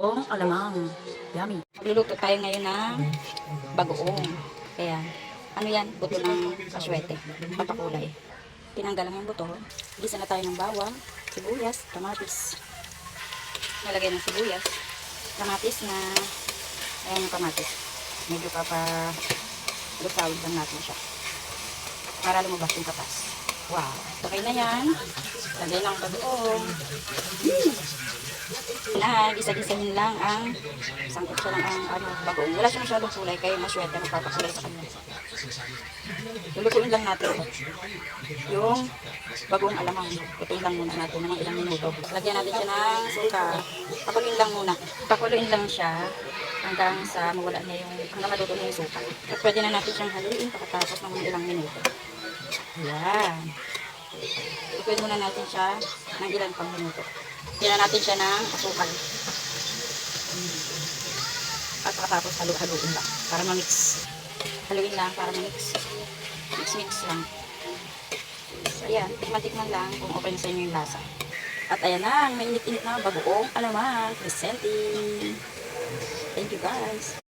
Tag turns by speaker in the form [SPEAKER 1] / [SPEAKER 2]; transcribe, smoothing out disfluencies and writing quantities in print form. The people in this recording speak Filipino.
[SPEAKER 1] Alamang. Yummy.
[SPEAKER 2] Magluluto tayo ngayon ng bagoong. Kaya, ano yan? Buto ng aswete. Papakulay. Tinanggal lang yung buto. Gisa na tayo ng bawang, sibuyas, kamatis. Nalagay ng sibuyas. Kamatis na, ayan yung kamatis. Medyo lusawin lang natin siya. Para lumabas yung katas. Wow. Okay na yan. Lagay ng bagoong. Na gisa-gisahin lang ang sangkot siya lang ang bagoong. Wala siya masyadong kulay kaya maswerte magpapakulay sa kanya. Lulutuin lang natin yung bagoong alamang. Lutuin lang muna natin ng ilang minuto. Lagyan natin siya ng suka. Pakuluin lang muna. Pakuluin lang siya hanggang sa mawala niya hanggang maluto niya yung suka. At pwede na natin siyang haluin pagkatapos ng mga ilang minuto. Ayan. Lutuin muna natin siya ng ilang pang minuto. Lagyan natin siya ng asukal. At pagkatapos haluin lang para ma-mix. Haluin lang para ma-mix. Mix lang. So, ayan. Tikman lang kung okay na sa inyo yung lasa. At ayan na, may init-init na bagoong alamang presenting. Thank you guys.